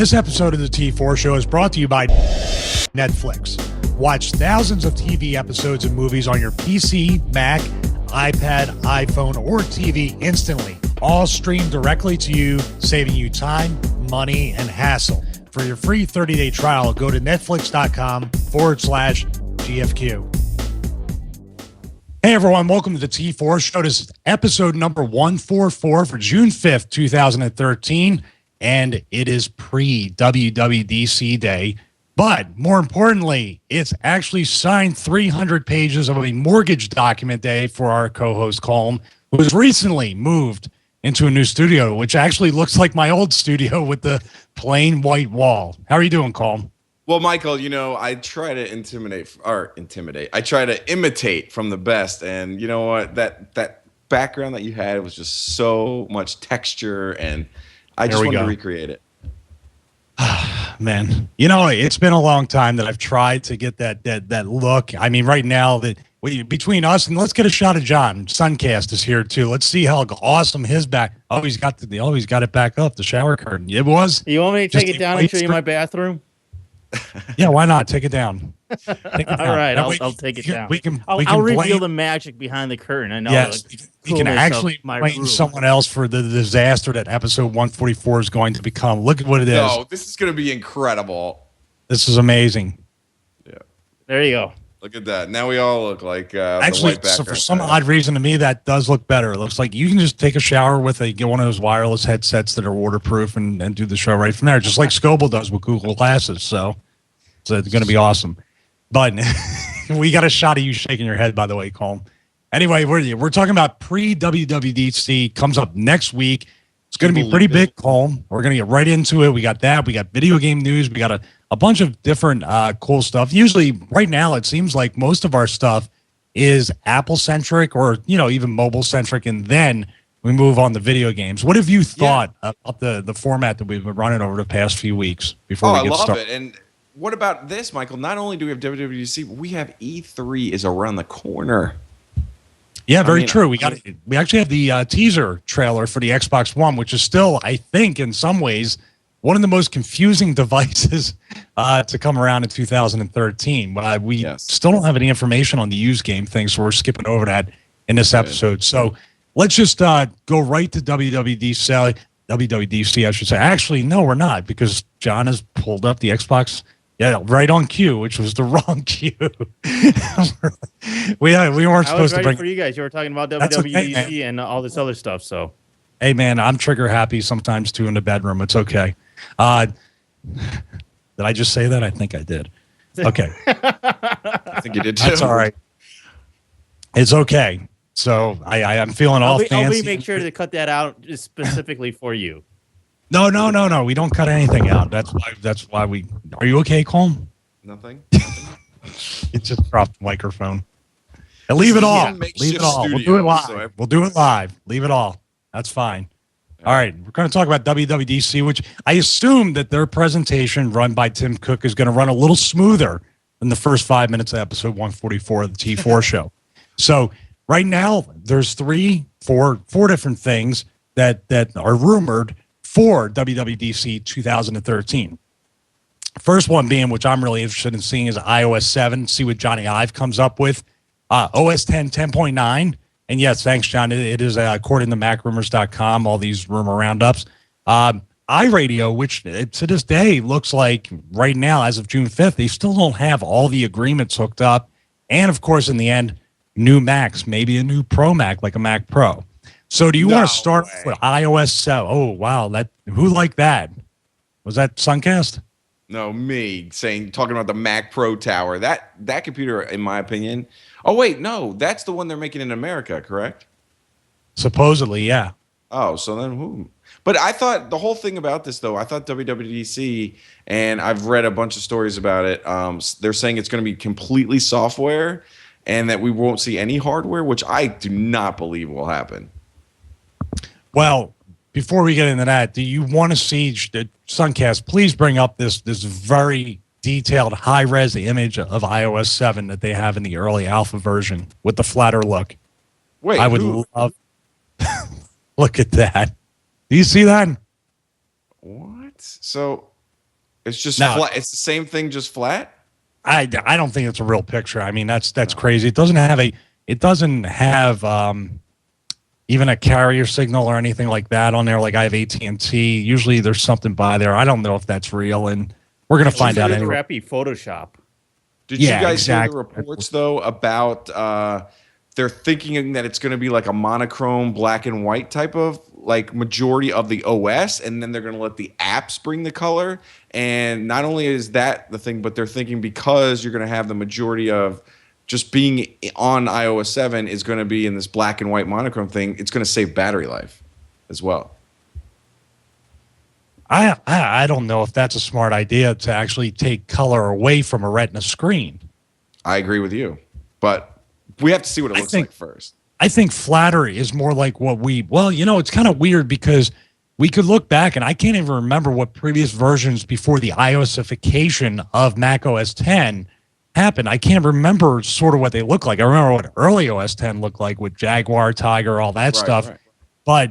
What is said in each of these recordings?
This episode of the T4 Show is brought to you by Netflix. Watch thousands of TV episodes and movies on your PC, Mac, iPad, iPhone, or TV instantly. All streamed directly to you, saving you time, money, and hassle. For your free 30-day trial, go to netflix.com/GFQ. Hey everyone, welcome to the T4 Show. This is episode number 144 for June 5th, 2013. And it is pre-WWDC day. But more importantly, it's actually signed 300 pages of a mortgage document day for our co-host Colm, who has recently moved into a new studio, which actually looks like my old studio with the plain white wall. How are you doing, Colm? Well, Michael, you know, I try to intimidate. I try to imitate from the best. And you know what? That background that you had was just so much texture, and I just wanted to recreate it. Man, you know, it's been a long time that I've tried to get that look. I mean, right now, between us, and let's get a shot of John. Suncast is here too. Let's see how awesome his back. Oh, he's got it back up. The shower curtain. It was. You want me to take it down and show you my bathroom? Yeah, why not? Take it down. All right, I'll take it down. I'll reveal the magic behind the curtain. I know. Yes, we can actually blame someone else for the disaster that episode 144 is going to become. Look at what it is. No, this is going to be incredible. This is amazing. Yeah. There you go. Look at that. Now we all look like actually, so for some odd reason to me, that does look better. It looks like you can just take a shower with one of those wireless headsets that are waterproof and do the show right from there, just like Scoble does with Google Glasses. So it's going to be awesome. But we got a shot of you shaking your head, by the way, Colm. Anyway, we're talking about pre-WWDC. Comes up next week. It's going to be pretty big, Colm. We're going to get right into it. We got that. We got video game news. We got a bunch of different cool stuff. Usually, right now, it seems like most of our stuff is Apple-centric or, even mobile-centric, and then we move on to video games. What have you thought about the format that we've been running over the past few weeks before we get started? I love it. And what about this, Michael? Not only do we have WWDC, but we have E3 is around the corner. Yeah, very true. We actually have the teaser trailer for the Xbox One, which is still, I think, in some ways, one of the most confusing devices to come around in 2013. But we still don't have any information on the used game thing, so we're skipping over that in this episode. So let's just go right to WWDC, I should say. Actually, no, we're not, because John has pulled up the Xbox. Yeah, right on cue, which was the wrong cue. we weren't supposed to bring for you guys. You were talking about WWDC and all this other stuff. So, hey man, I'm trigger happy sometimes too in the bedroom. It's okay. Did I just say that? I think I did. Okay. I think you did too. That's all right. It's okay. So I'm feeling all fancy. I'll make sure to cut that out specifically for you. No. We don't cut anything out. That's why we. Are you okay, Colm? Nothing. It just dropped the microphone. And leave it all. Leave it all. We'll do it live. We'll do it live. Leave it all. That's fine. All right. We're going to talk about WWDC, which I assume that their presentation run by Tim Cook is going to run a little smoother than the first 5 minutes of episode 144 of the T4 show. So right now, there's four different things that are rumored for WWDC 2013. First one being, which I'm really interested in seeing, is iOS 7, see what Johnny Ive comes up with. OS 10, 10.9. And yes, thanks, John. It is according to MacRumors.com, all these rumor roundups. iRadio, which to this day looks like right now, as of June 5th, they still don't have all the agreements hooked up. And of course, in the end, new Macs, maybe a new Pro Mac, like a Mac Pro. So do you want to start with iOS 7? Oh, wow. Who liked that? Was that Suncast? No, me talking about the Mac Pro Tower. That computer, in my opinion. Oh, wait, no. That's the one they're making in America, correct? Supposedly, yeah. Oh, so then who? But I thought the whole thing about this, though, I thought WWDC, and I've read a bunch of stories about it. They're saying it's going to be completely software and that we won't see any hardware, which I do not believe will happen. Well, before we get into that, do you want to see Suncast? Please bring up this very detailed high-res image of iOS 7 that they have in the early alpha version with the flatter look. Wait, I would love. Look at that. Do you see that? What? So It's just flat. It's the same thing, just flat. I don't think it's a real picture. I mean, that's crazy. It doesn't have even a carrier signal or anything like that on there. Like I have AT&T. Usually there's something by there. I don't know if that's real, and we're gonna find out anyway. Crappy Photoshop. Did you guys hear the reports though about they're thinking that it's going to be like a monochrome black and white type of like majority of the OS, and then they're going to let the apps bring the color. And not only is that the thing, but they're thinking because you're going to have the majority of just being on iOS 7 is going to be in this black and white monochrome thing, it's going to save battery life as well. I don't know if that's a smart idea to actually take color away from a Retina screen. I agree with you, but we have to see what it looks like first. I think flatter is more like it's kind of weird because we could look back and I can't even remember what previous versions before the iOSification of Mac OS 10 happened. I can't remember sort of what they look like. I remember what early OS 10 looked like with Jaguar, Tiger, all that stuff. Right. But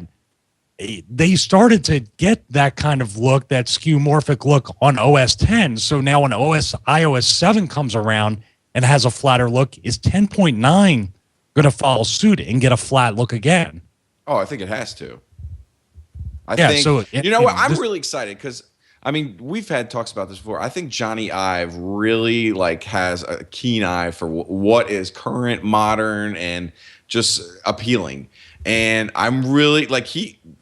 they started to get that kind of look, that skeuomorphic look on OS 10. So now when iOS 7 comes around and has a flatter look, is 10.9 going to follow suit and get a flat look again? Oh, I think it has to. I think, so what? I'm really excited because, I mean, we've had talks about this before. I think Johnny Ive really has a keen eye for what is current, modern, and just appealing. And I'm really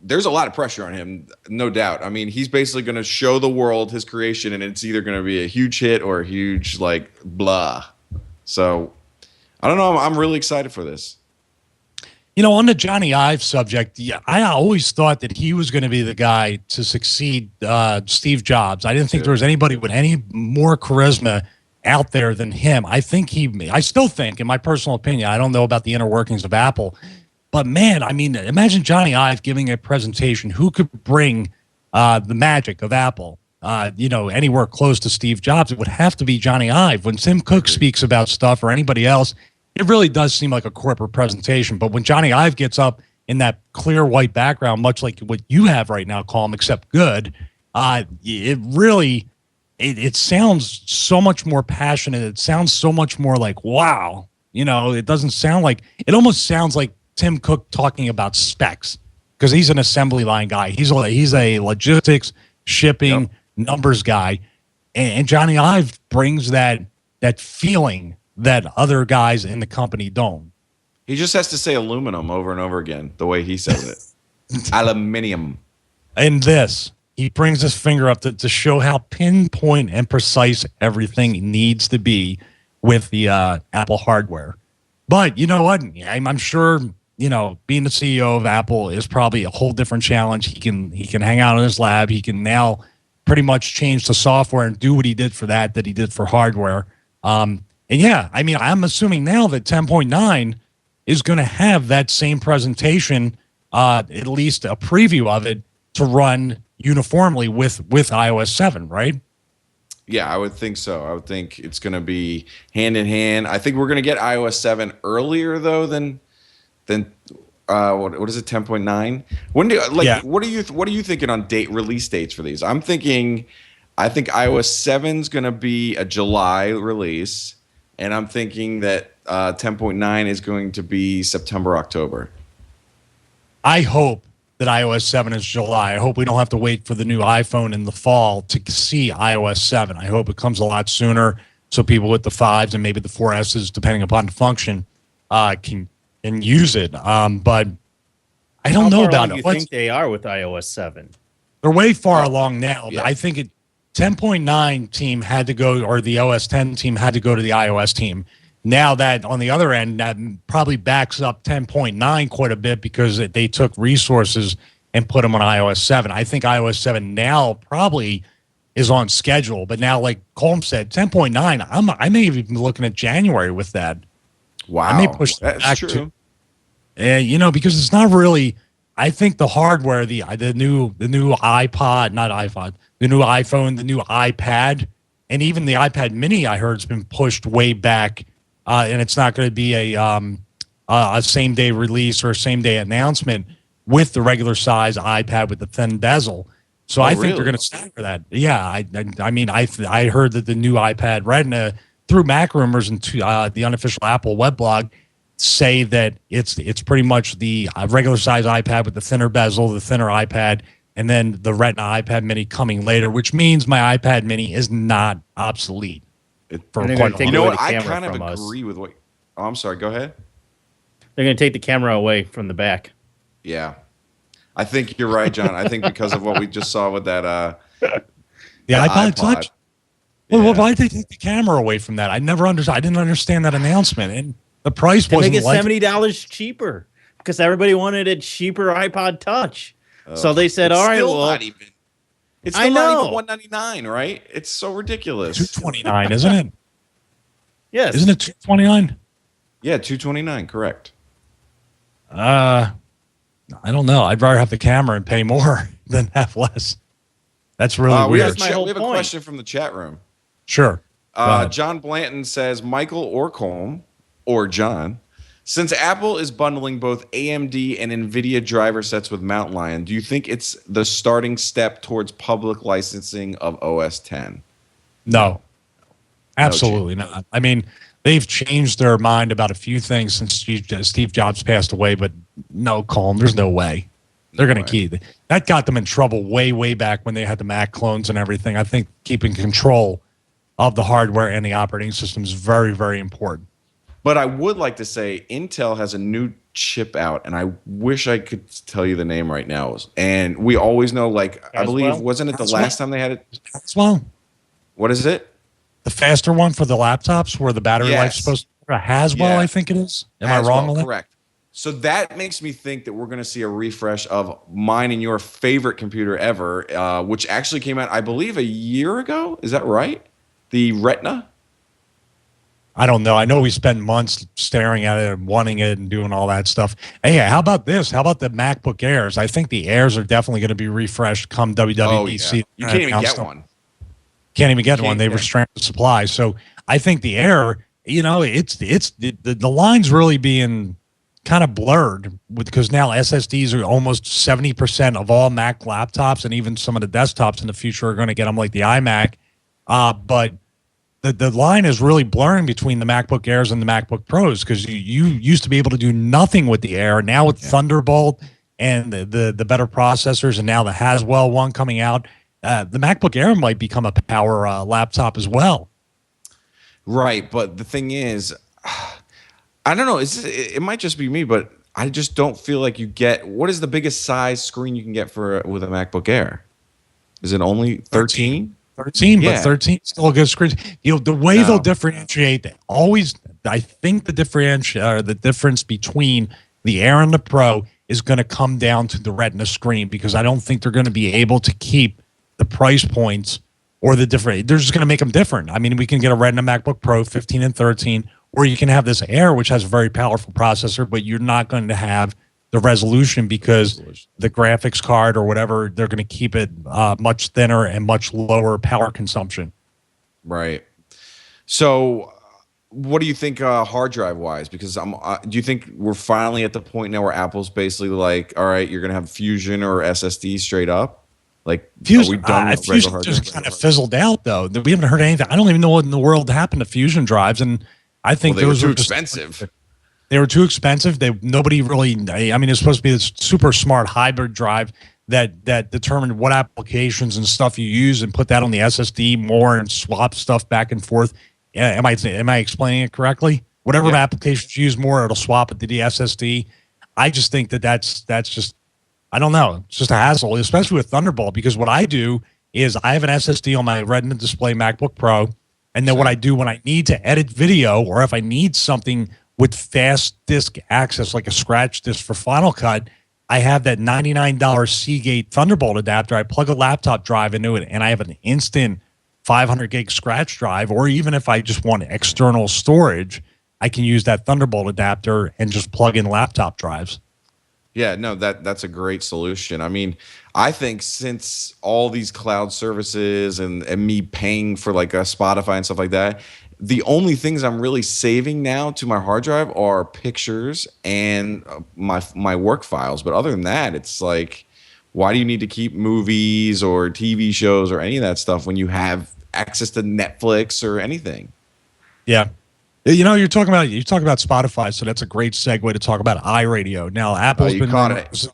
there's a lot of pressure on him, no doubt. I mean, he's basically going to show the world his creation, and it's either going to be a huge hit or a huge blah. So I don't know. I'm really excited for this. On the Johnny Ive subject, I always thought that he was going to be the guy to succeed Steve Jobs. I didn't think there was anybody with any more charisma out there than him. I still think, in my personal opinion, I don't know about the inner workings of Apple, but man, I mean, imagine Johnny Ive giving a presentation. Who could bring the magic of Apple, anywhere close to Steve Jobs? It would have to be Johnny Ive. When Tim Cook speaks about stuff or anybody else, it really does seem like a corporate presentation. But when Johnny Ive gets up in that clear white background, much like what you have right now, Colm, except good, it really, it sounds so much more passionate. It sounds so much more like, wow. It doesn't sound like, it almost sounds like Tim Cook talking about specs because he's an assembly line guy. He's a logistics, shipping, numbers guy. And Johnny Ive brings that feeling that other guys in the company don't. He just has to say aluminum over and over again, the way he says it. Aluminium. And he brings his finger up to show how pinpoint and precise everything needs to be with the Apple hardware. But you know what? I'm sure, being the CEO of Apple is probably a whole different challenge. He can hang out in his lab. He can now pretty much change the software and do what he did for that he did for hardware. And yeah, I mean, I'm assuming now that 10.9 is going to have that same presentation, at least a preview of it, to run uniformly with iOS 7, right? Yeah, I would think so. I would think it's going to be hand in hand. I think we're going to get iOS 7 earlier though than what is it, 10.9? When what are you thinking on release dates for these? I think iOS 7 is going to be a July release. And I'm thinking that 10.9 is going to be September, October. I hope that iOS 7 is July. I hope we don't have to wait for the new iPhone in the fall to see iOS 7. I hope it comes a lot sooner so people with the 5s and maybe the 4Ss, depending upon the function, can use it. But I don't know about it. How far along do you think they are with iOS 7? They're way far along now. Yeah. I think 10.9 team had to go, or the OS 10 team had to go to the iOS team. Now that on the other end, that probably backs up 10.9 quite a bit because they took resources and put them on iOS 7. I think iOS 7 now probably is on schedule, but now, like Colm said, 10.9, I may even be looking at January with that. Wow, I may push that back true. Because it's not really. I think the hardware, the new iPod, not iPod, the new iPhone, the new iPad, and even the iPad Mini, I heard, has been pushed way back, and it's not going to be a same-day release or a same-day announcement with the regular size iPad with the thin bezel. So I think they're going to stagger that. Yeah, I mean, I heard that the new iPad Retina, through Mac rumors and the unofficial Apple web blog, say that it's pretty much the regular size iPad with the thinner bezel, the thinner iPad, and then the Retina iPad Mini coming later, which means my iPad Mini is not obsolete. You know what? I kind of agree with what. Oh, I'm sorry. Go ahead. They're going to take the camera away from the back. Yeah. I think you're right, John. I think because of what we just saw with that the iPod Touch. Well, why did they take the camera away from that? I didn't understand that announcement, and the price wasn't make it $70 cheaper because everybody wanted a cheaper iPod Touch. So they said, "All right, well, it's still not even $199, right? It's so ridiculous. $229, isn't it? Yes, isn't it $229? Yeah, $229, correct. I don't know. I'd rather have the camera and pay more than have less. That's really weird. We have a question from the chat room. Sure. John Blanton says, Michael or Colm or John, since Apple is bundling both AMD and NVIDIA driver sets with Mountain Lion, do you think it's the starting step towards public licensing of OS X? No. Absolutely not. I mean, they've changed their mind about a few things since Steve Jobs passed away, but no, Colm, there's no way. They're going to keep it. That got them in trouble way, way back when they had the Mac clones and everything. I think keeping control of the hardware and the operating system is very, very important. But I would like to say Intel has a new chip out, and I wish I could tell you the name right now. And we always know, I believe, wasn't it the last time they had it? Haswell. What is it? The faster one for the laptops where the battery life's supposed to be Haswell, I think it is. Am I wrong on that? Correct. So that makes me think that we're going to see a refresh of mine and your favorite computer ever, which actually came out, I believe, a year ago. Is that right? The Retina? I don't know. I know we spent months staring at it and wanting it and doing all that stuff. Hey, how about this? How about the MacBook Airs? I think the Airs are definitely going to be refreshed come WWDC. Oh, yeah. You can't even get one. Can't even get one. They restrained the supply. So I think the Air, the line's really being kind of blurred because now SSDs are almost 70% of all Mac laptops, and even some of the desktops in the future are going to get them like the iMac. But the line is really blurring between the MacBook Airs and the MacBook Pros because you used to be able to do nothing with the Air. Now with Thunderbolt and the better processors, and now the Haswell one coming out, the MacBook Air might become a power laptop as well. Right, but the thing is, I don't know. It might just be me, but I just don't feel like you get. What is the biggest size screen you can get with a MacBook Air? Is it only 13? 13, but 13 still a good screen. The way they'll differentiate, I think the difference between the Air and the Pro is going to come down to the Retina screen because I don't think they're going to be able to keep the price points or the different. They're just going to make them different. I mean, we can get a Retina MacBook Pro 15 and 13, or you can have this Air, which has a very powerful processor, but you're not going to have the resolution because the graphics card or whatever, they're going to keep it much thinner and much lower power consumption. Right. So what do you think hard drive wise? Because do you think we're finally at the point now where Apple's basically like, all right, you're going to have Fusion or SSD straight up? Like, Fusion, Fusion just kind of fizzled out, though. We haven't heard anything. I don't even know what in the world happened to Fusion drives, and I think they were too expensive. They were too expensive. Nobody really. I mean, it's supposed to be this super smart hybrid drive that determined what applications and stuff you use and put that on the SSD more and swap stuff back and forth. Am I explaining it correctly? Whatever applications you use more, it'll swap it to the SSD. I just think that's just. I don't know. It's just a hassle, especially with Thunderbolt, because what I do is I have an SSD on my Retina display MacBook Pro, and then what I do when I need to edit video or if I need something with fast disk access, like a scratch disk for Final Cut, I have that $99 Seagate Thunderbolt adapter. I plug a laptop drive into it, and I have an instant 500 gig scratch drive, or even if I just want external storage, I can use that Thunderbolt adapter and just plug in laptop drives. Yeah, no, that's a great solution. I mean, I think since all these cloud services and me paying for like a Spotify and stuff like that, the only things I'm really saving now to my hard drive are pictures and my work files. But other than that, it's like, Why do you need to keep movies or TV shows or any of that stuff when you have access to Netflix or anything? Yeah. You know, you're talking about Spotify, so that's a great segue to talk about iRadio. Now, Apple's been caught it.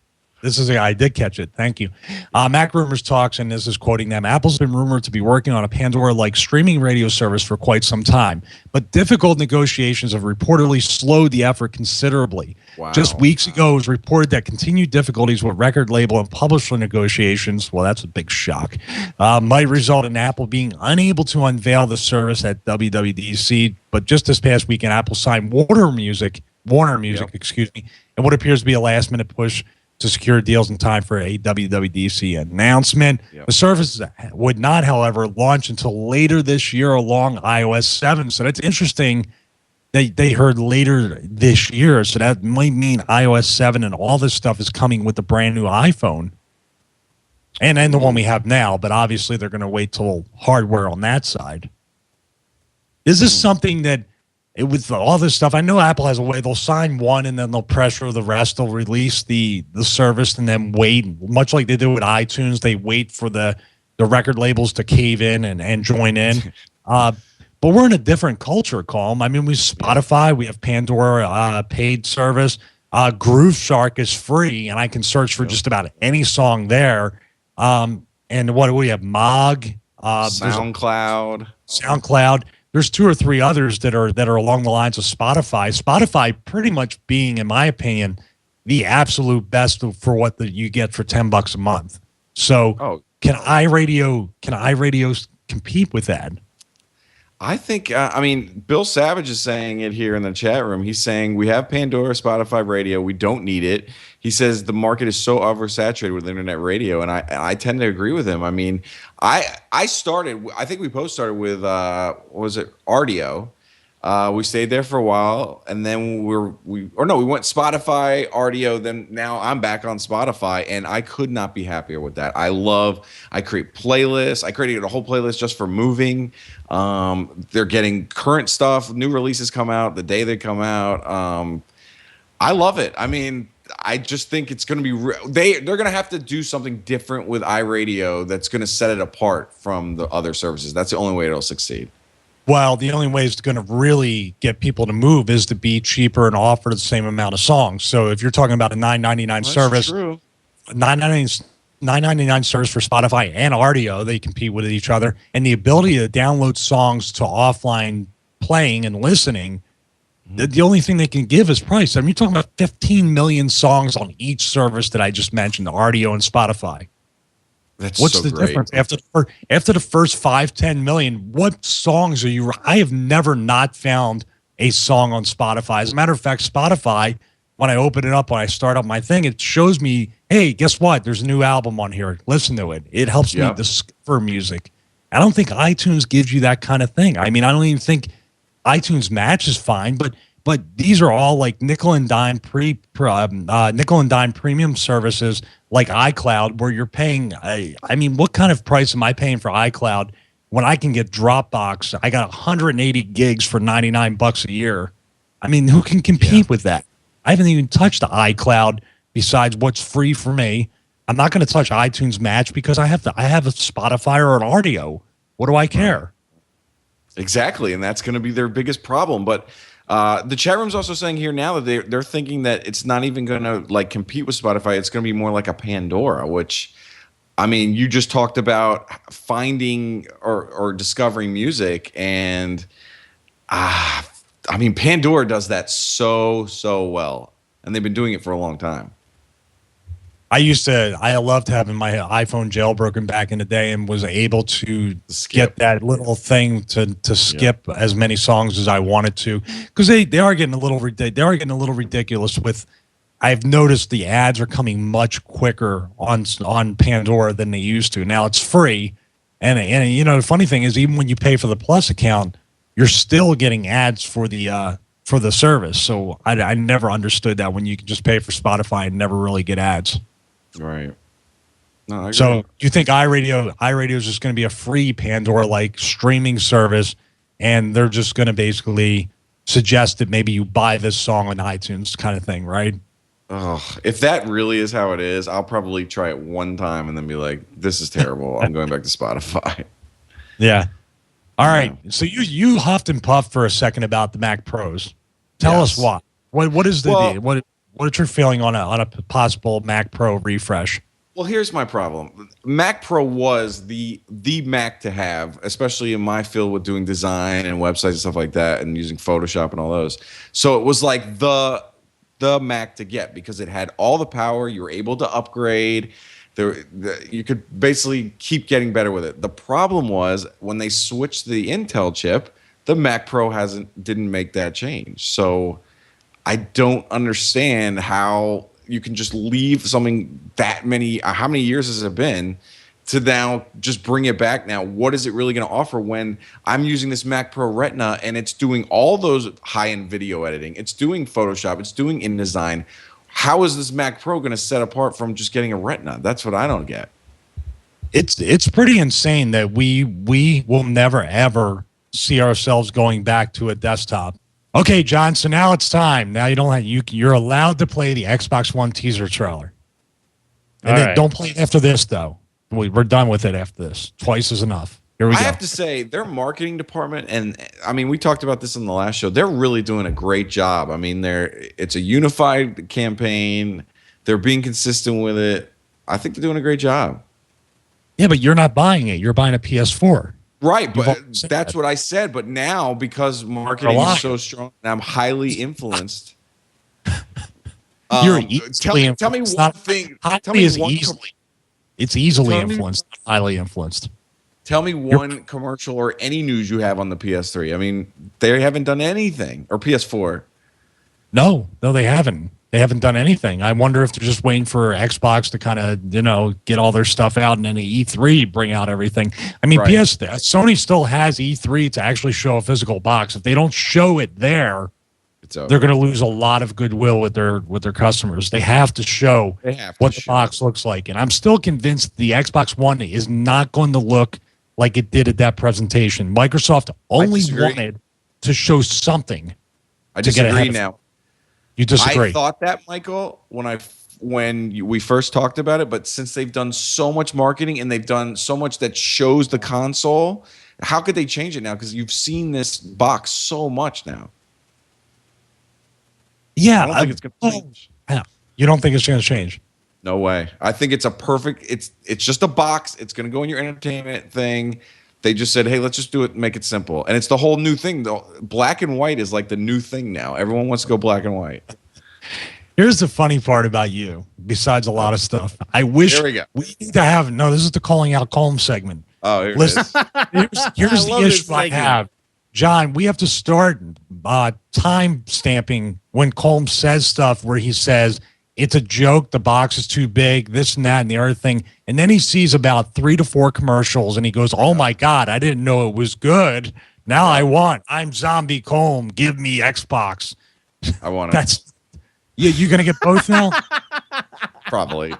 I did catch it. Thank you. Mac Rumors talks, and this is quoting them. Apple's been rumored to be working on a Pandora-like streaming radio service for quite some time, but difficult negotiations have reportedly slowed the effort considerably. Wow. Just weeks ago, it was reported that continued difficulties with record label and publisher negotiations, well, that's a big shock, might result in Apple being unable to unveil the service at WWDC. But just this past weekend, Apple signed Warner Music, excuse me, and what appears to be a last-minute push to secure deals in time for a WWDC announcement. Yep. The service would not, however, launch until later this year along iOS 7. So that's interesting. They heard later this year. So that might mean iOS 7 and all this stuff is coming with the brand new iPhone. And the one we have now. But obviously they're going to wait till hardware on that side. Is this something that, with all this stuff, I know Apple has a way. They'll sign one and then they'll pressure the rest. They'll release the service and then wait, much like they do with iTunes. They wait for the record labels to cave in and join in. But we're in a different culture, Colm. I mean, we Spotify, we have Pandora, paid service. Groove Shark is free, and I can search for just about any song there. And what do we have? Mog, SoundCloud. There's 2 or 3 others that are along the lines of Spotify. Spotify pretty much being, in my opinion, the absolute best for what you get for $10 a month. So can iRadio compete with that? I think, Bill Savage is saying it here in the chat room. He's saying we have Pandora, Spotify radio. We don't need it. He says the market is so oversaturated with internet radio, and I tend to agree with him. I mean, I think we both started with, was it Rdio? We stayed there for a while, and then we went Spotify, Rdio. Then now I'm back on Spotify, and I could not be happier with that. I create playlists. I created a whole playlist just for moving. They're getting current stuff. New releases come out the day they come out. I love it. I mean, I just think it's going to be they're going to have to do something different with iRadio that's going to set it apart from the other services. That's the only way it'll succeed. Well, the only way it's going to really get people to move is to be cheaper and offer the same amount of songs. So if you're talking about a $9.99 service, $9.99 service for Spotify and Rdio, they compete with each other, and the ability to download songs to offline playing and listening. The only thing they can give is price. I mean, you're talking about 15 million songs on each service that I just mentioned, Rdio and Spotify. What's the difference after the first 5-10 million? What songs are you? I have never not found a song on Spotify. As a matter of fact, Spotify, when I open it up, when I start up my thing, it shows me, hey, guess what? There's a new album on here. Listen to it. It helps me discover music. I don't think iTunes gives you that kind of thing. I mean, I don't even think iTunes Match is fine, but these are all like nickel and dime premium services like iCloud, where you're paying. I mean, what kind of price am I paying for iCloud when I can get Dropbox? I got 180 gigs for $99 a year. I mean, who can compete with that? I haven't even touched the iCloud besides what's free for me. I'm not going to touch iTunes Match because I have a Spotify or an Rdio. What do I care? Exactly, and that's going to be their biggest problem. But the chat room's also saying here now that they're thinking that it's not even going to like compete with Spotify. It's going to be more like a Pandora, which, I mean, you just talked about finding or discovering music, and I mean, Pandora does that so well, and they've been doing it for a long time. I loved having my iPhone jailbroken back in the day and was able to get that little thing to skip as many songs as I wanted to, because they are getting a little ridiculous with. I've noticed the ads are coming much quicker on Pandora than they used to. Now it's free, and you know, the funny thing is, even when you pay for the Plus account, you're still getting ads for the service. So I never understood that, when you can just pay for Spotify and never really get ads. Right. No, I agree. So do you think iRadio is just going to be a free Pandora-like streaming service, and they're just going to basically suggest that maybe you buy this song on iTunes kind of thing, right? Oh, if that really is how it is, I'll probably try it one time and then be like, "This is terrible. I'm going back to Spotify." Yeah. All right. So you huffed and puffed for a second about the Mac Pros. Tell us why. What is what's your feeling on a possible Mac Pro refresh? Well, here's my problem. Mac Pro was the Mac to have, especially in my field with doing design and websites and stuff like that, and using Photoshop and all those. So it was like the Mac to get because it had all the power. You were able to upgrade. You could basically keep getting better with it. The problem was when they switched the Intel chip, the Mac Pro didn't make that change. So I don't understand how you can just leave something that many. How many years has it been to now just bring it back? Now, what is it really going to offer when I'm using this Mac Pro Retina and it's doing all those high-end video editing? It's doing Photoshop. It's doing InDesign. How is this Mac Pro going to set apart from just getting a Retina? That's what I don't get. It's pretty insane that we will never ever see ourselves going back to a desktop. Okay, John. So now it's time. Now you're allowed to play the Xbox One teaser trailer, and then don't play it after this though. We're done with it after this. Twice is enough. Here we go. I have to say, their marketing department, and I mean, we talked about this in the last show. They're really doing a great job. I mean, it's a unified campaign. They're being consistent with it. I think they're doing a great job. Yeah, but you're not buying it. You're buying a PS4. Right, but that's what I said. But now, because marketing is so strong, and I'm highly influenced. You're easily influenced. Tell me one thing. It's easily influenced, highly influenced. Tell me one commercial or any news you have on the PS3. I mean, they haven't done anything. Or PS4. No, they haven't. They haven't done anything. I wonder if they're just waiting for Xbox to kind of, get all their stuff out and then the E3 bring out everything. I mean, Sony still has E3 to actually show a physical box. If they don't show it there, they're going to lose a lot of goodwill with their customers. They have to show what the box looks like. And I'm still convinced the Xbox One is not going to look like it did at that presentation. Microsoft only wanted to show something. I disagree now. You disagree? I thought that, Michael, when we first talked about it, but since they've done so much marketing and they've done so much that shows the console, how could they change it now? Because you've seen this box so much now. Yeah, I don't think it's going to change. You don't think it's going to change? No way. I think it's a perfect. It's just a box. It's going to go in your entertainment thing. They just said, hey, let's just do it and make it simple. And it's the whole new thing. Black and white is like the new thing now. Everyone wants to go black and white. Here's the funny part about you, besides a lot of stuff. I wish we need to have. No, this is the calling out Colm segment. Oh, here Listen, here's the issue I have. John, we have to start time stamping when Colm says stuff where he says, it's a joke, the box is too big, this and that and the other thing. And then he sees about 3 to 4 commercials and he goes, oh my God, I didn't know it was good. Now I'm Zombie Colm. Give me Xbox. I want it. You're going to get both now? Probably.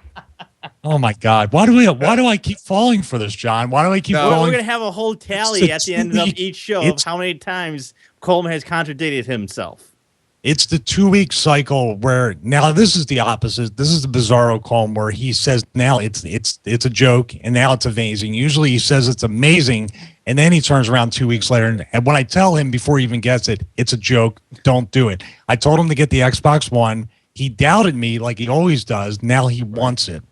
Oh my God. Why do I keep falling for this, John? Why do I keep falling? We're going to have a whole tally at the end of each show of how many times Colm has contradicted himself. It's the 2-week cycle where now this is the opposite. This is the bizarro Colm where he says now it's a joke and now it's amazing. Usually he says it's amazing and then he turns around 2 weeks later and when I tell him before he even gets it, it's a joke, don't do it. I told him to get the Xbox One. He doubted me like he always does. Now he wants it.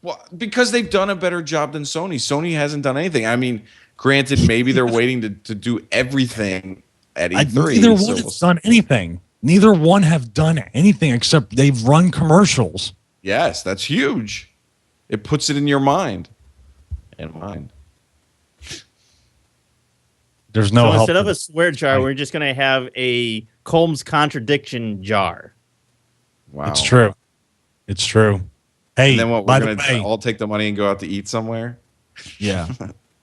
Well, because they've done a better job than Sony. Sony hasn't done anything. I mean, granted, maybe they're waiting to do everything at E3. Neither one has done anything. Neither one have done anything except they've run commercials. Yes, that's huge. It puts it in your mind. And mine. There's no help. Instead of a swear jar, we're just going to have a Colm's contradiction jar. Wow. It's true. It's true. Hey, and then what, we're going to all take the money and go out to eat somewhere? Yeah.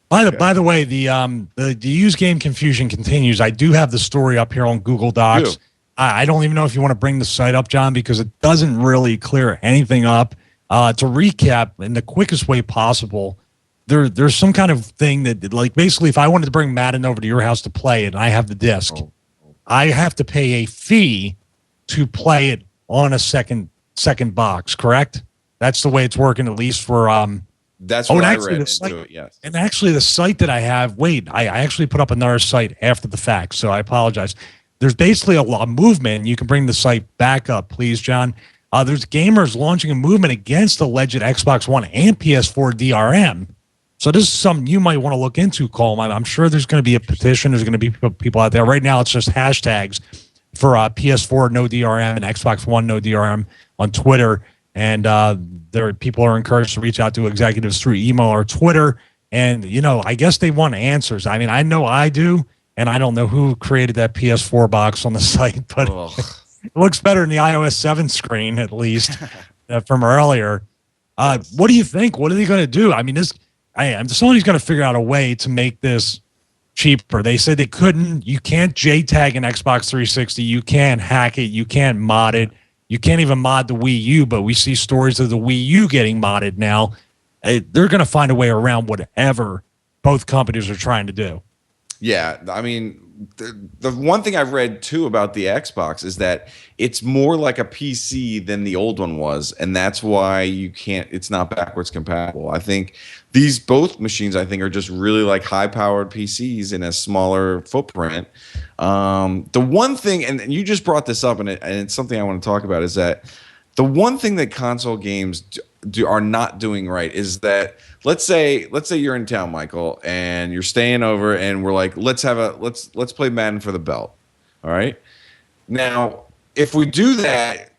By the way, the used game confusion continues. I do have the story up here on Google Docs. I don't even know if you want to bring the site up, John, because it doesn't really clear anything up. To recap, in the quickest way possible, there's some kind of thing that, like, basically, if I wanted to bring Madden over to your house to play it, and I have the disc, I have to pay a fee to play it on a second second box, correct? That's the way it's working, at least for That's what I read into it, yes. And actually, the site that I have, I actually put up another site after the fact, so I apologize. There's basically a movement. You can bring the site back up, please, John. There's gamers launching a movement against alleged Xbox One and PS4 DRM. So this is something you might want to look into, Colm. I'm sure there's going to be a petition. There's going to be people out there. Right now, it's just hashtags for PS4 no DRM and Xbox One no DRM on Twitter. And people are encouraged to reach out to executives through email or Twitter. And, I guess they want answers. I mean, I know I do, and I don't know who created that PS4 box on the site, but it looks better than the iOS 7 screen, at least, from earlier. What do you think? What are they going to do? I mean, somebody's going to figure out a way to make this cheaper. They said they couldn't. You can't JTAG an Xbox 360. You can't hack it. You can't mod it. You can't even mod the Wii U, but we see stories of the Wii U getting modded now. They're going to find a way around whatever both companies are trying to do. Yeah, I mean, the one thing I've read too about the Xbox is that it's more like a PC than the old one was, and that's why it's not backwards compatible. I think both machines are just really like high-powered PCs in a smaller footprint. The one thing, and you just brought this up, and it's something I want to talk about, is that the one thing that console games are not doing right is that let's say you're in town, Michael, and you're staying over, and we're like, let's play Madden for the belt. All right. Now, if we do that,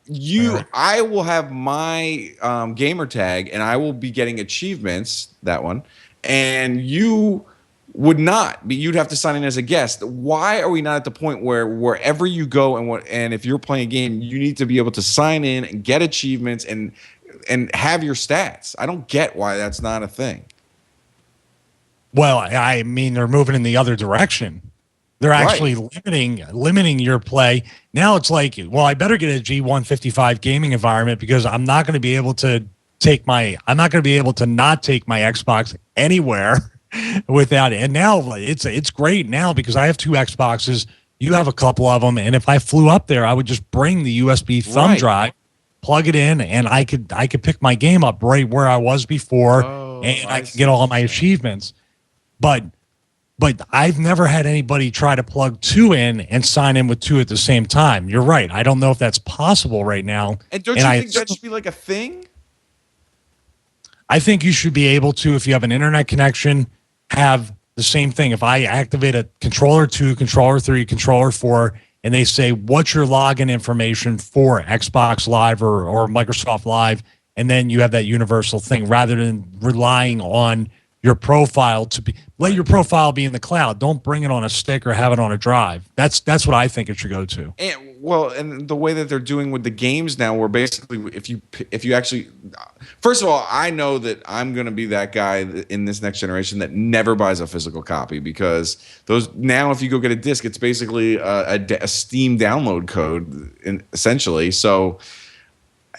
I will have my gamer tag, and I will be getting achievements, that one, and you would not be. You'd have to sign in as a guest. Why are we not at the point where wherever you go and if you're playing a game, you need to be able to sign in and get achievements and have your stats? I don't get why that's not a thing. Well, I mean, they're moving in the other direction. They're actually limiting your play. Now it's like, well, I better get a G155 gaming environment because I'm not going to be able to not take my Xbox anywhere without it. And now it's great now because I have two Xboxes. You have a couple of them, and if I flew up there, I would just bring the USB thumb drive, plug it in, and I could pick my game up right where I was before, and I could get all of my achievements. But I've never had anybody try to plug two in and sign in with two at the same time. You're right. I don't know if that's possible right now. And don't you think that should be like a thing? I think you should be able to, if you have an internet connection, have the same thing. If I activate a controller 2, controller 3, controller 4, and they say, what's your login information for Xbox Live or Microsoft Live, and then you have that universal thing rather than relying on your profile let your profile be in the cloud. Don't bring it on a stick or have it on a drive. That's what I think it should go to. And the way that they're doing with the games now, where basically if you actually, first of all, I know that I'm going to be that guy in this next generation that never buys a physical copy, because those now, if you go get a disc, it's basically a Steam download code, essentially. So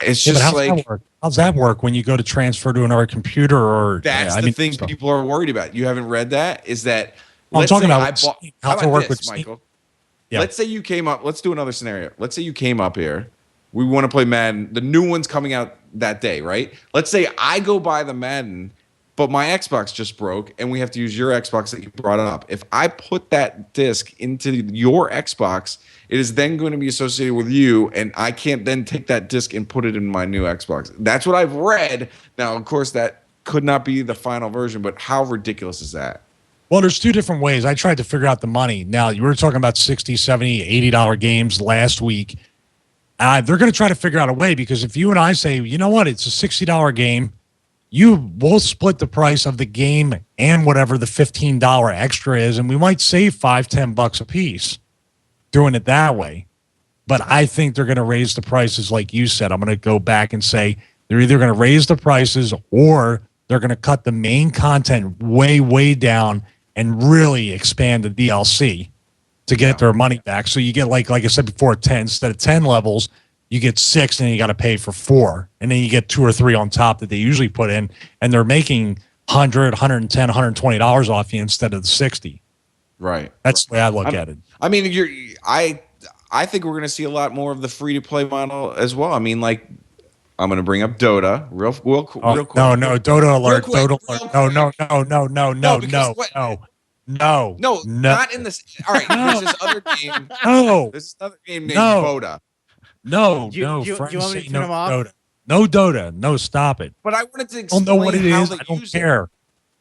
it's just how's that work when you go to transfer to another computer? Or that's the thing people are worried about. You haven't read that? Is that I'm talking about how to work with Michael? Yeah. Let's say you came up. Let's do another scenario. Let's say you came up here. We want to play Madden. The new one's coming out that day, right? Let's say I go buy the Madden, but my Xbox just broke, and we have to use your Xbox that you brought up. If I put that disc into your Xbox, it is then going to be associated with you, and I can't then take that disc and put it in my new Xbox. That's what I've read. Now, of course, that could not be the final version, but how ridiculous is that? Well, there's two different ways. I tried to figure out the money. Now, you were talking about $60, $70, $80 games last week. They're going to try to figure out a way, because if you and I say, you know what, it's a $60 game, you will split the price of the game and whatever the $15 extra is, and we might save $5-10 a piece doing it that way. But I think they're going to raise the prices, like you said. I'm going to go back and say they're either going to raise the prices or they're going to cut the main content way, way down and really expand the DLC to get their money back. So you get, like I said before, 10 instead of 10 levels, you get 6, and then you got to pay for 4, and then you get 2 or 3 on top that they usually put in, and they're making $100, $110, $120 off you instead of the 60. Right. That's the way I look at it. I mean, I think we're going to see a lot more of the free to play model as well. I mean, like, I'm going to bring up Dota real quick. No, Dodo alert. Quick, Dodo alert. No. No, not in this. All right, there's this other game. No. There's another game named Boda. No. Do you want me to turn them off? Dota. No Dota. No, stop it. But I wanted to explain I don't know what it is. I don't care.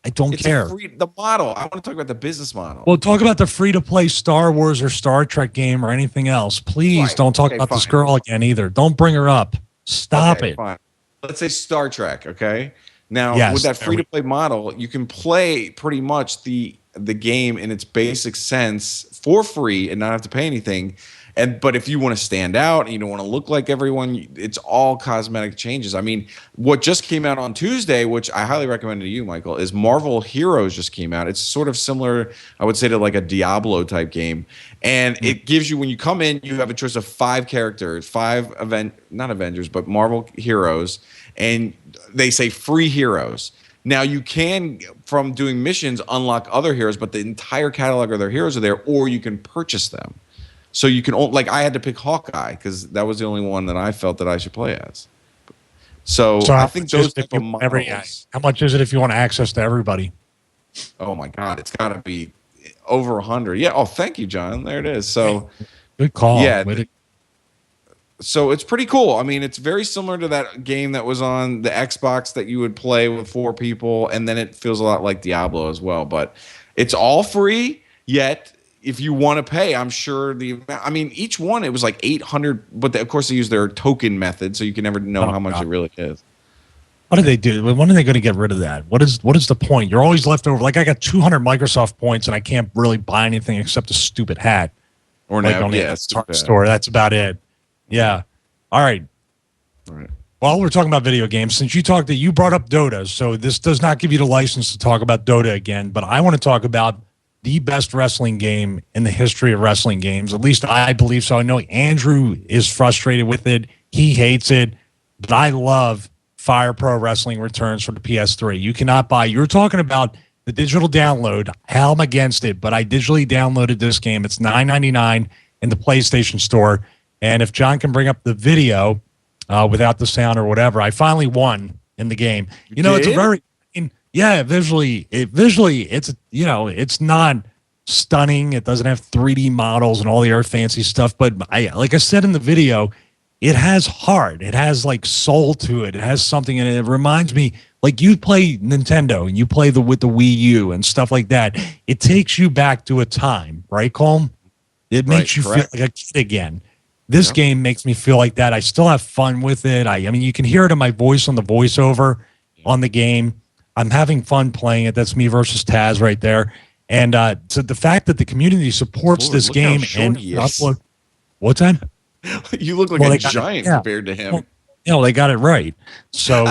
I don't care. The model. I want to talk about the business model. Well, talk about the free-to-play Star Wars or Star Trek game or anything else. Please don't talk about this girl again either. Don't bring her up. Stop it. Fine. Let's say Star Trek, okay? Now, with that free-to-play model, you can play pretty much the game in its basic sense for free and not have to pay anything. But if you want to stand out and you don't want to look like everyone, it's all cosmetic changes. I mean, what just came out on Tuesday, which I highly recommend to you, Michael, is Marvel Heroes just came out. It's sort of similar, I would say, to like a Diablo type game. And it gives you, when you come in, you have a choice of 5 characters, not Avengers, but Marvel Heroes. And they say free heroes. Now, you can, from doing missions, unlock other heroes, but the entire catalog of their heroes are there, or you can purchase them. So you can, like, I had to pick Hawkeye because that was the only one that I felt that I should play as. So I think those type of models. How much is it if you want access to everybody? Oh my God, it's got to be over 100. Yeah. Oh, thank you, John. There it is. So good call. Yeah. So it's pretty cool. I mean, it's very similar to that game that was on the Xbox that you would play with 4 people, and then it feels a lot like Diablo as well. But it's all free, yet if you want to pay, I'm sure each one, it was like 800, but of course they use their token method, so you can never know how much it really is. What do they do? When are they going to get rid of that? What is the point? You're always left over. Like, I got 200 Microsoft points and I can't really buy anything except a stupid hat. Or like now, on the store. That's about it. Yeah. All right. While we're talking about video games, since you brought up Dota, so this does not give you the license to talk about Dota again, but I want to talk about the best wrestling game in the history of wrestling games. At least I believe so. I know Andrew is frustrated with it. He hates it. But I love Fire Pro Wrestling Returns for the PS3. You cannot buy. You're talking about the digital download. Hell, I'm against it, but I digitally downloaded this game. It's $9.99 in the PlayStation Store. And if John can bring up the video without the sound or whatever, I finally won in the game. It's a very... visually, it's not stunning. It doesn't have 3D models and all the other fancy stuff. But like I said in the video, it has heart. It has like soul to it. It has something in it. It reminds me, like, you play Nintendo and you play with the Wii U and stuff like that. It takes you back to a time, right, Colm? It makes you feel like a kid again. This game makes me feel like that. I still have fun with it. I mean, you can hear it in my voice on the voiceover on the game. I'm having fun playing it. That's me versus Taz right there. And so the fact that the community supports this game and what's that? You look like a giant compared to him. They got it right. So,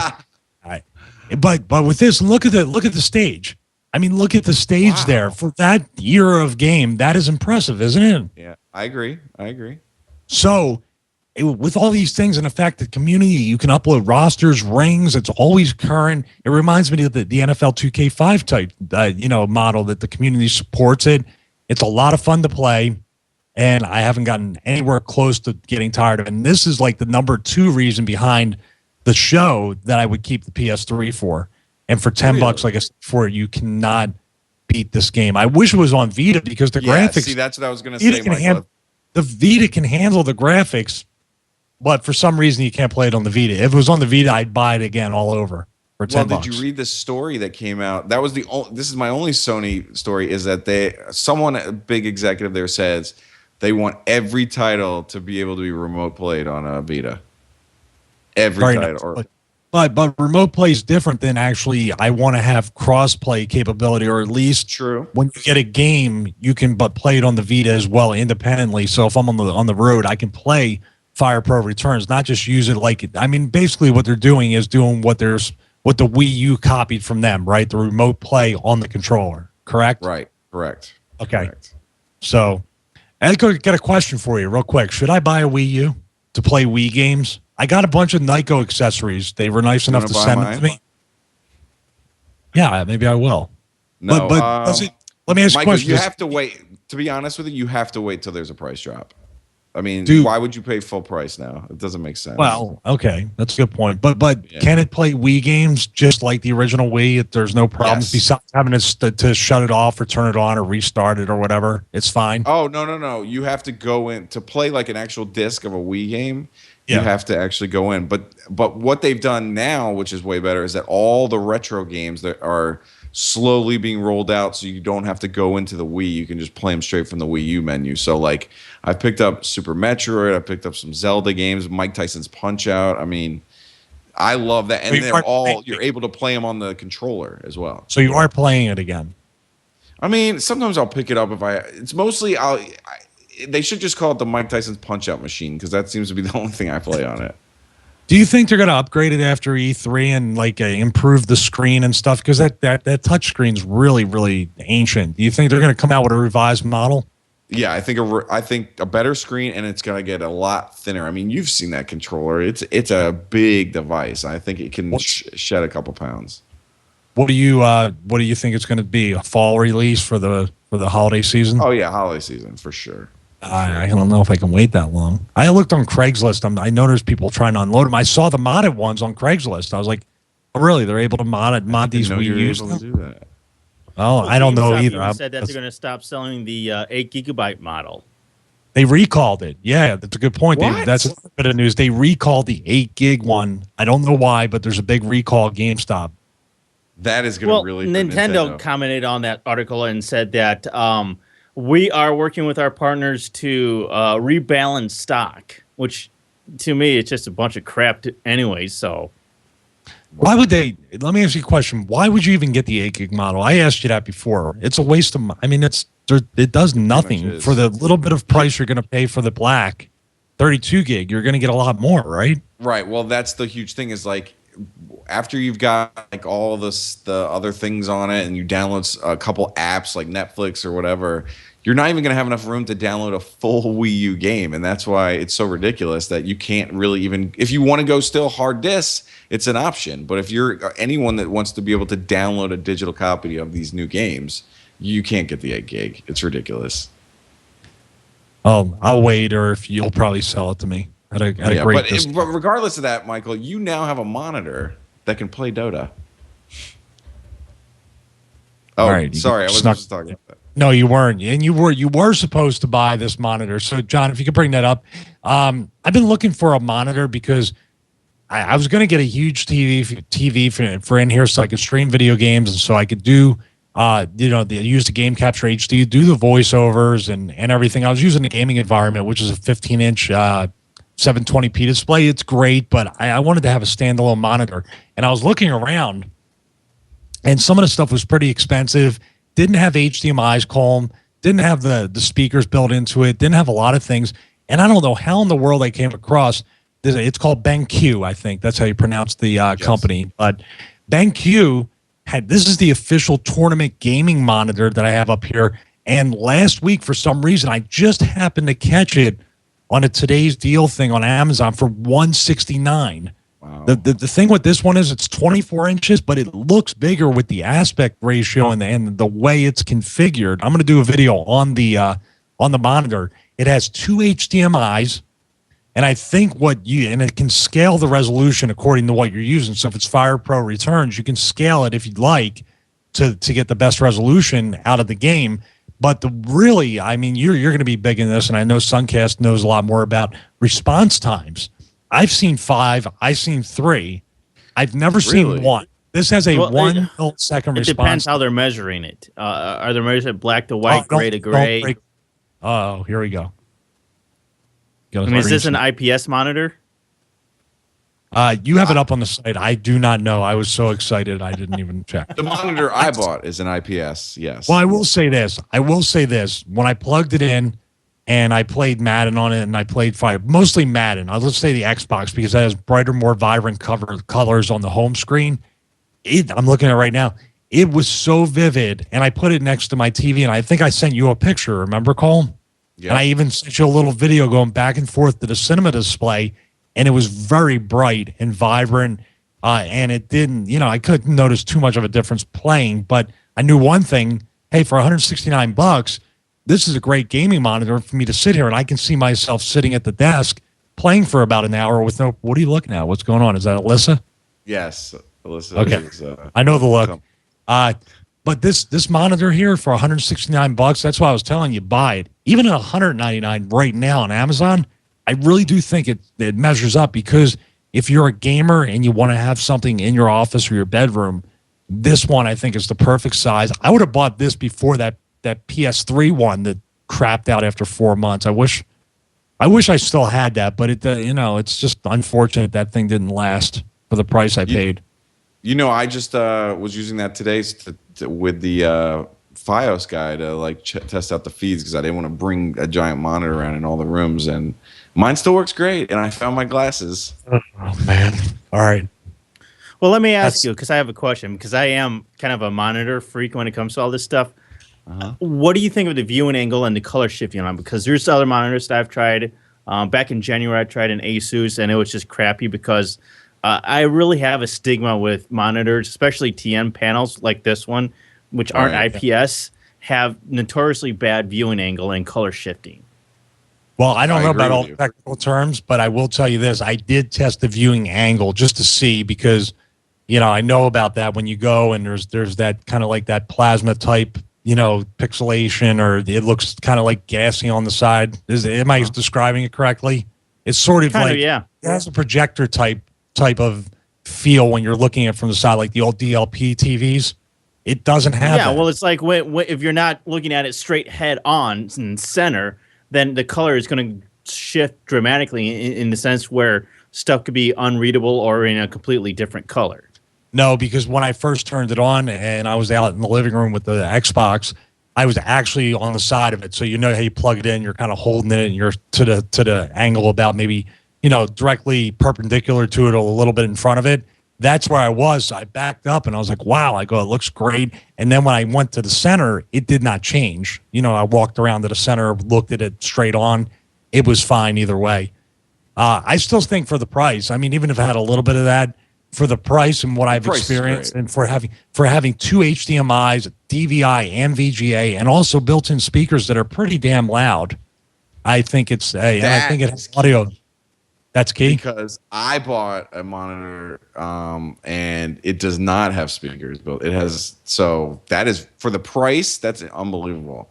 but with this, look at the stage. I mean, look at the stage there for that era of game. That is impressive, isn't it? Yeah, I agree. So, with all these things and the fact that community, you can upload rosters, rings, it's always current. It reminds me of the NFL 2K5 type, model that the community supports it. It's a lot of fun to play, and I haven't gotten anywhere close to getting tired of it. And this is like the number 2 reason behind the show that I would keep the PS3 for. And for $10, like I said before, you cannot beat this game. I wish it was on Vita because the graphics. See, that's what I was going to say, Michael. The Vita can handle the graphics. But for some reason, you can't play it on the Vita. If it was on the Vita, I'd buy it again all over for $10. Well, did you read the story that came out? That was this is my only Sony story, is that a big executive there says they want every title to be able to be remote played on a Vita. Every title. Nice. But remote play is different than actually I want to have cross-play capability, or at least when you get a game, you can play it on the Vita as well independently. So if I'm on the road, I can play Fire Pro Returns, not just use it basically what they're doing is doing what the Wii U copied from them, right? The remote play on the controller, correct? Right, correct. Okay. Correct. So, I got a question for you real quick. Should I buy a Wii U to play Wii games? I got a bunch of Nyko accessories. They were nice enough to send them to me. Yeah, maybe I will. No, but let me ask you a question. You have to wait. To be honest with you have to wait till there's a price drop. I mean, why would you pay full price now? It doesn't make sense. Well, okay, that's a good point. But can it play Wii games just like the original Wii? If there's no problems besides having to shut it off or turn it on or restart it or whatever, it's fine. Oh no! You have to go in to play like an actual disc of a Wii game. You have to actually go in. But what they've done now, which is way better, is that all the retro games that are slowly being rolled out, so you don't have to go into the Wii. You can just play them straight from the Wii U menu. So like, I've picked up Super Metroid. I picked up some Zelda games, Mike Tyson's Punch Out. I mean, I love that, and you're able to play them on the controller as well. So you are playing it again. I mean, sometimes I'll pick it up it's mostly they should just call it the Mike Tyson's Punch Out machine, because that seems to be the only thing I play on it. Do you think they're going to upgrade it after E3 and like improve the screen and stuff? Because that touch screen's really, really ancient. Do you think they're going to come out with a revised model? Yeah, I think a better screen, and it's going to get a lot thinner. I mean, you've seen that controller. It's a big device. I think it can shed a couple pounds. What do you think it's going to be? A fall release for the holiday season? Oh yeah, holiday season for sure. I don't know if I can wait that long. I looked on Craigslist. I noticed people trying to unload them. I saw the modded ones on Craigslist. I was like, oh, really? They're able to mod these Wii U's? Able to do that. Oh, I don't know either. Said that they're going to stop selling the 8 gigabyte model. They recalled it. Yeah, that's a good point. That's a bit of news. They recalled the 8 gig one. I don't know why, but there's a big recall at GameStop. That is going to really. Nintendo commented on that article and said that we are working with our partners to rebalance stock, which to me it's just a bunch of crap anyway. So why would they? Let me ask you a question. Why would you even get the 8 gig model? I asked you that before. It's a waste of. I mean, it does nothing for the little bit of price you're going to pay for the black 32 gig. You're going to get a lot more, right? Right. Well, that's the huge thing. Is like, after you've got like all the other things on it, and you download a couple apps like Netflix or whatever, you're not even going to have enough room to download a full Wii U game. And that's why it's so ridiculous that you can't really even, if you want to go still hard disc, it's an option. But if you're anyone that wants to be able to download a digital copy of these new games, you can't get the 8 gig. It's ridiculous. Oh, I'll wait, or if you'll probably sell it to me. But regardless of that, Michael, you now have a monitor that can play Dota. Oh, right, sorry, I wasn't just talking about that. No, you weren't, and you were supposed to buy this monitor. So, John, if you could bring that up, I've been looking for a monitor because I was going to get a huge TV for in here so I could stream video games, and so I could do, use the Game Capture HD, do the voiceovers and everything. I was using the gaming environment, which is a 15-inch 720p display. It's great, but I wanted to have a standalone monitor, and I was looking around, and some of the stuff was pretty expensive. Didn't have HDMI's, Colm. Didn't have the speakers built into it. Didn't have a lot of things, and I don't know how in the world I came across this. It's called BenQ, I think that's how you pronounce the company. But BenQ this is the official tournament gaming monitor that I have up here. And last week, for some reason, I just happened to catch it on a today's deal thing on Amazon for $169. Wow. The thing with this one is it's 24 inches, but it looks bigger with the aspect ratio and the way it's configured. I'm going to do a video on the monitor. It has 2 HDMIs, and I think and it can scale the resolution according to what you're using. So if it's Fire Pro Returns, you can scale it if you'd like to get the best resolution out of the game. But you're going to be big in this, and I know Suncast knows a lot more about response times. I've seen 5. I've seen 3. I've never seen 1. This has a 1 millisecond response. It depends how they're measuring it. Are they measuring black to white, gray to gray? Oh, here we go. Is this an IPS monitor? You have it up on the site. I do not know. I was so excited I didn't even check. The monitor I bought is an IPS, yes. Well, I will say this. When I plugged it in and I played Madden on it and I played mostly Madden. Let's say the Xbox because it has brighter, more vibrant colors on the home screen. I'm looking at it right now. It was so vivid, and I put it next to my TV, and I think I sent you a picture. Remember, Colm? Yeah. And I even sent you a little video going back and forth to the cinema display, and it was very bright and vibrant, and it didn't, I couldn't notice too much of a difference playing, but I knew one thing. Hey, for $169, this is a great gaming monitor for me to sit here, and I can see myself sitting at the desk playing for about an hour with no. What are you looking at? What's going on? Is that Alyssa? Yes, Alyssa. Okay, is, I know the look. But this monitor here for $169, that's why I was telling you buy it. Even at $199 right now on Amazon, I really do think it measures up, because if you're a gamer and you want to have something in your office or your bedroom, this one I think is the perfect size. I would have bought this before that PS3 one that crapped out after 4 months. I wish I still had that, but it's just unfortunate that thing didn't last for the price I paid. I just was using that today with the FiOS guy to test out the feeds, because I didn't want to bring a giant monitor around in all the rooms, and mine still works great. And I found my glasses. Oh man! All right. Well, let me ask you, because I have a question, because I am kind of a monitor freak when it comes to all this stuff. What do you think of the viewing angle and the color shifting on? Because there's other monitors that I've tried. Back in January, I tried an Asus, and it was just crappy because I really have a stigma with monitors, especially TN panels like this one, which aren't IPS, have notoriously bad viewing angle and color shifting. Well, I don't know about all the technical terms, but I will tell you this. I did test the viewing angle just to see, because, I know about that when you go and there's that kind of like that plasma type, pixelation, or it looks kind of like gassy on the side. Am I describing it correctly? It's sort of like, yeah. It has a projector type of feel when you're looking at it from the side, like the old DLP TVs. It doesn't have that. Well, it's like if you're not looking at it straight head on in center, then the color is going to shift dramatically in the sense where stuff could be unreadable or in a completely different color. No, because when I first turned it on and I was out in the living room with the Xbox, I was actually on the side of it. So how you plug it in, you're kind of holding it, and you're to the angle about maybe, directly perpendicular to it, or a little bit in front of it. That's where I was. So I backed up and I was like, wow, it looks great. And then when I went to the center, it did not change. I walked around to the center, looked at it straight on. It was fine either way. I still think for the price, I mean, even if I had a little bit of that, for the price and what I've experienced, and for having two HDMIs, DVI and VGA, and also built-in speakers that are pretty damn loud, I think I think it has audio. That's key. Because I bought a monitor and it does not have speakers built. It has, so that is, for the price, that's unbelievable.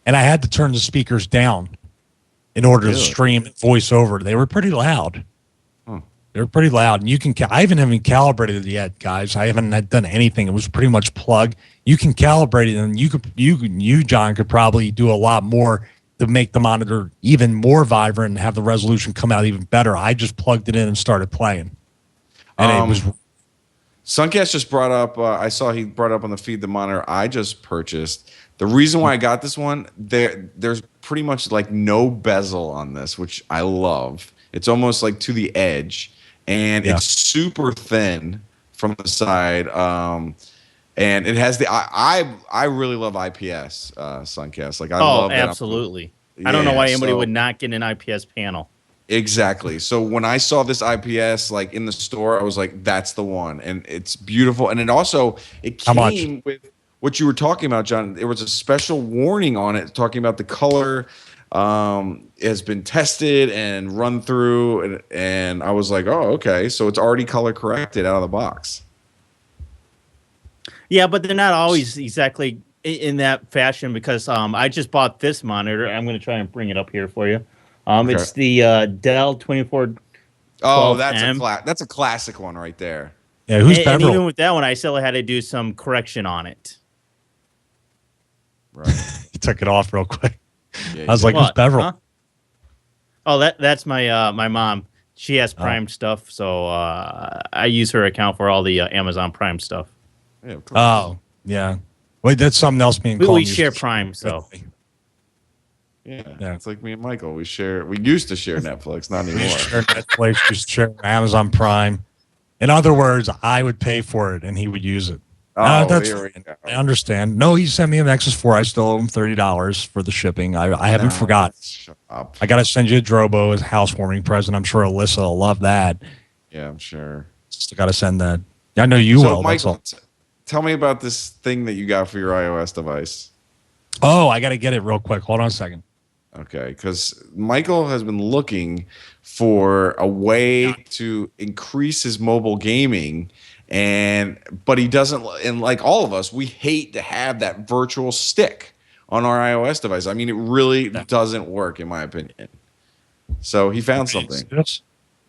And I had to turn the speakers down in order to stream voice over. They were pretty loud. They're pretty loud, and I haven't even calibrated it yet, guys. I haven't done anything. It was pretty much plug. You can calibrate it, and you John could probably do a lot more to make the monitor even more vibrant and have the resolution come out even better. I just plugged it in and started playing, and it was. Suncast just brought up. I saw he brought up on the feed the monitor I just purchased. The reason why I got this one, there's pretty much like no bezel on this, which I love. It's almost like to the edge. And it's super thin from the side, and it has the. I really love IPS Suncast. Like I love that. Absolutely. I don't know why anybody would not get an IPS panel. Exactly. So when I saw this IPS like in the store, I was like, "That's the one," and it's beautiful. And it came with what you were talking about, John. There was a special warning on it talking about the color. Has been tested and run through, and I was like, oh, okay, so it's already color corrected out of the box. Yeah, but they're not always exactly in that fashion, because I just bought this monitor. I'm going to try and bring it up here for you. It's the Dell 24. Oh, that's a classic one right there. Yeah, who's and even with that one, I still had to do some correction on it. Right. He took it off real quick. Yeah, I was like, who's Beverly? Huh? Oh, that's my my mom. She has Prime stuff, so I use her account for all the Amazon Prime stuff. Yeah, of course. Oh, yeah. Wait, that's something else. We share Prime, so. Yeah, it's like me and Michael. We used to share Netflix, not anymore. We share Netflix. We share Amazon Prime. In other words, I would pay for it, and he would use it. I understand. No, he sent me an Nexus 4. I still owe him $30 for the shipping. I haven't forgotten. Shut up. I got to send you a Drobo as a housewarming present. I'm sure Alyssa will love that. Yeah, I'm sure. Just got to send that. I know you will. Michael, tell me about this thing that you got for your iOS device. Oh, I got to get it real quick. Hold on a second. Okay, because Michael has been looking for a way to increase his mobile gaming, but he doesn't. And like all of us, we hate to have that virtual stick on our iOS device. I mean, it really doesn't work, in my opinion. So he found something.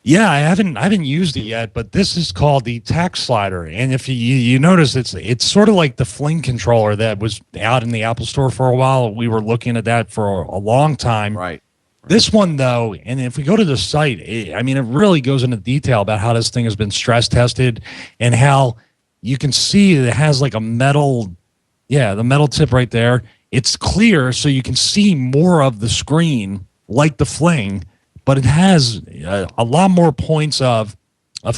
Yeah, I haven't used it yet, but this is called the tack slider. And if you notice, it's sort of like the Fling controller that was out in the Apple Store for a while. We were looking at that for a long time. Right. This one, though, and if we go to the site, it really goes into detail about how this thing has been stress tested and how you can see it has like a metal, the metal tip right there. It's clear, so you can see more of the screen like the Fling, but it has a lot more points of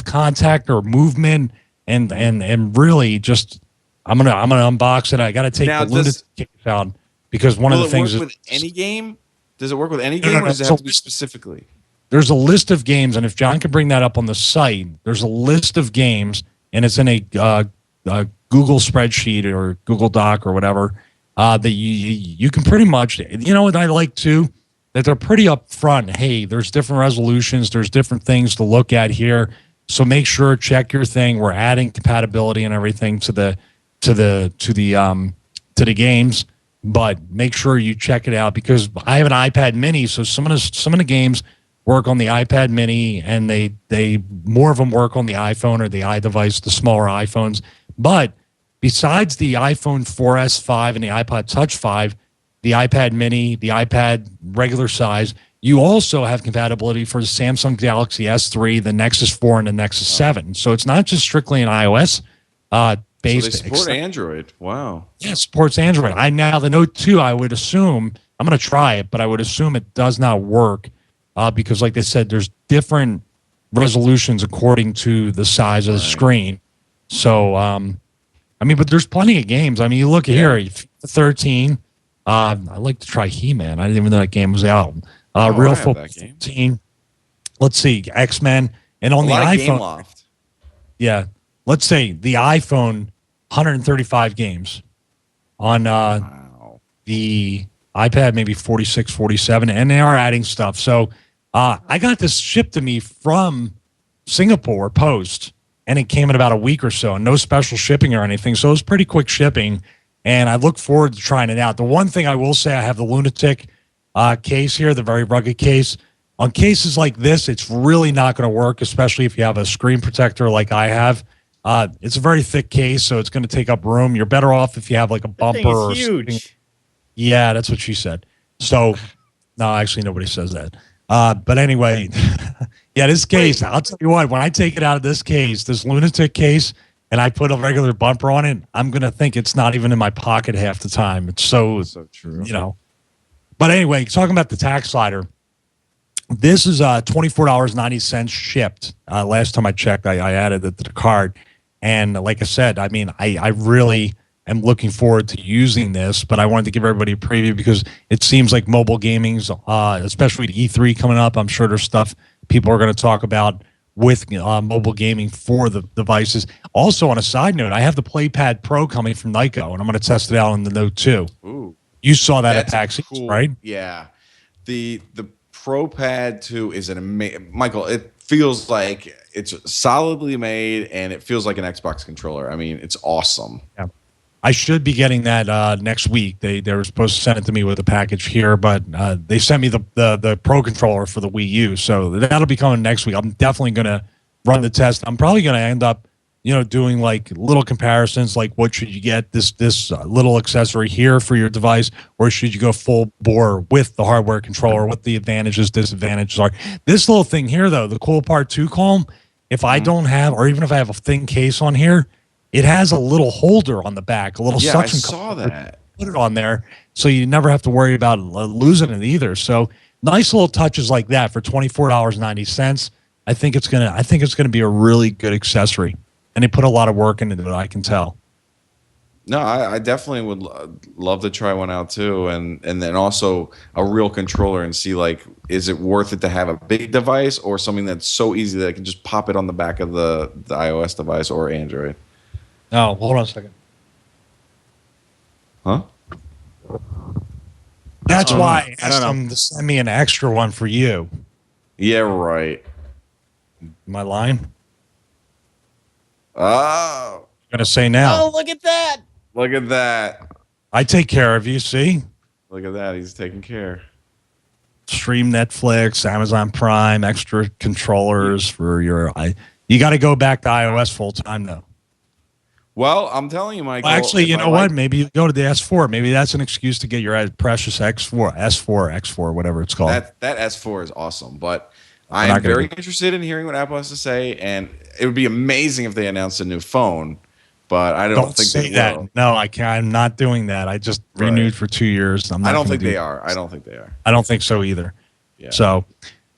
contact or movement, and really just I'm gonna unbox it. I got to take the lunatic case out because one of the things is with any game. Does it work with any game, or does it have to be specifically? There's a list of games, and if John can bring that up on the site, there's a list of games, and it's in a Google spreadsheet or Google Doc or whatever that you can pretty much. You know what I like too? That they're pretty upfront. Hey, there's different resolutions. There's different things to look at here. So make sure, check your thing. We're adding compatibility and everything to the games, but make sure you check it out because I have an iPad Mini. So some of the games work on the iPad Mini, and they more of them work on the iPhone or the iDevice, the smaller iPhones. But besides the iPhone 4S 5 and the iPod Touch 5. The iPad Mini, the iPad regular size, you also have compatibility for the Samsung Galaxy S3, the Nexus 4, and the Nexus 7. So it's not just strictly an iOS based. So they support Android. Wow. Yeah, it supports Android. The Note 2, I would assume, I'm going to try it, but I would assume it does not work because, like they said, there's different resolutions according to the size of the screen. So, but there's plenty of games. I mean, you look here, 13. I'd like to try He-Man. I didn't even know that game was out. Real Football 15. Let's see, X-Men. And on the iPhone. Yeah. Let's say the iPhone, 135 games. On the iPad, maybe 46, 47. And they are adding stuff. So I got this shipped to me from Singapore Post. And it came in about a week or so. And no special shipping or anything. So it was pretty quick shipping. And I look forward to trying it out. The one thing I will say, I have the lunatic case here, the very rugged case. On cases like this, it's really not going to work, especially if you have a screen protector like I have. It's a very thick case, so it's going to take up room. You're better off if you have like a bumper or huge. Something. Yeah, that's what she said. So, no, actually, nobody says that. But anyway, yeah, this case, I'll tell you what, when I take it out of this case, this lunatic case, and I put a regular bumper on it, I'm going to think it's not even in my pocket half the time. It's so true. But anyway, talking about the tax slider, this is $24.90 shipped. Last time I checked, I added it to the cart. And like I said, I really am looking forward to using this, but I wanted to give everybody a preview because it seems like mobile gaming's, especially with E3 coming up, I'm sure there's stuff people are going to talk about with mobile gaming for the devices. Also, on a side note, I have the PlayPad Pro coming from Nyko, and I'm going to test it out on the Note 2. Ooh, you saw that at PAX East, right? Yeah, the ProPad 2 is an amazing. Michael, it feels like it's solidly made, and it feels like an Xbox controller. I mean, it's awesome. Yeah. I should be getting that next week. They were supposed to send it to me with a package here, but they sent me the Pro controller for the Wii U, so that'll be coming next week. I'm definitely going to run the test. I'm probably going to end up, doing like little comparisons, like what should you get this little accessory here for your device, or should you go full bore with the hardware controller? What the advantages, disadvantages are. This little thing here, though, the cool part too, Colm, if I don't have, or even if I have a thin case on here, it has a little holder on the back, a little suction cup. I saw that. Put it on there, so you never have to worry about losing it either. So nice little touches like that for $24.90. I think it's gonna be a really good accessory, and they put a lot of work into it. I can tell. No, I definitely would love to try one out too, and then also a real controller and see like, is it worth it to have a big device or something that's so easy that I can just pop it on the back of the iOS device or Android. Oh, hold on a second. Huh? That's why I asked them to send me an extra one for you. Yeah, right. Am I lying? Oh. I'm going to say now. Oh, look at that. Look at that. I take care of you, see? Look at that. He's taking care. Stream Netflix, Amazon Prime, extra controllers for your... You got to go back to iOS full time, though. Well, I'm telling you, Michael. Well, actually, you know what? Maybe you go to the S4. Maybe that's an excuse to get your precious X4, whatever it's called. That S4 is awesome, but I am very interested in hearing what Apple has to say, and it would be amazing if they announced a new phone, but I don't think they will. No, I can't. I'm not doing that. I just renewed for 2 years. I don't think they are. I don't think they are. I don't think so either. Yeah. So,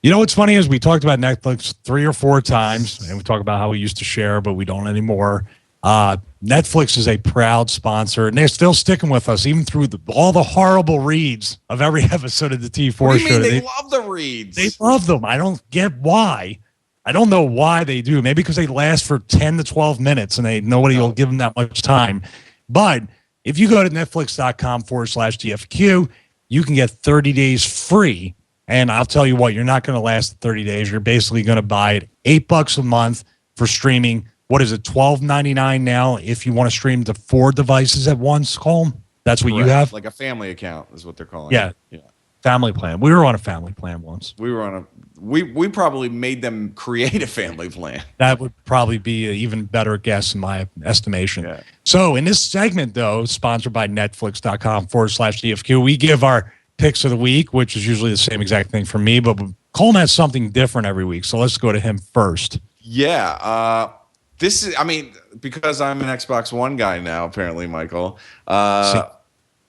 you know what's funny is we talked about Netflix 3 or 4 times, and we talk about how we used to share, but we don't anymore. Netflix is a proud sponsor, and they're still sticking with us even through all the horrible reads of every episode of the T4 what do you show. Mean they love the reads. They love them. I don't get why. I don't know why they do. Maybe because they last for 10 to 12 minutes and nobody will give them that much time. But if you go to netflix.com/DFQ, you can get 30 days free. And I'll tell you what, you're not going to last 30 days. You're basically going to buy it $8 a month for streaming. What is it, $12.99 now if you want to stream to 4 devices at once, Colm? That's what you have? Like a family account is what they're calling it. Yeah. Family plan. We were on a family plan once. We were on a we probably made them create a family plan. That would probably be an even better guess in my estimation. Yeah. So in this segment, though, sponsored by netflix.com/DFQ, we give our picks of the week, which is usually the same exact thing for me, but Colm has something different every week. So let's go to him first. Yeah. This is, I mean, because I'm an Xbox One guy now, apparently, Michael.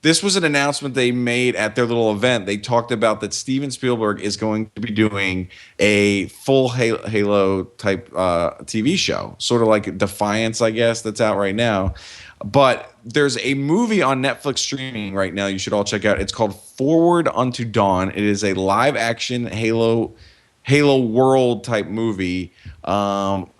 This was an announcement they made at their little event. They talked about that Steven Spielberg is going to be doing a full Halo type TV show, sort of like Defiance, I guess, that's out right now. But there's a movie on Netflix streaming right now you should all check out. It's called Forward Unto Dawn. It is a live action Halo world type movie.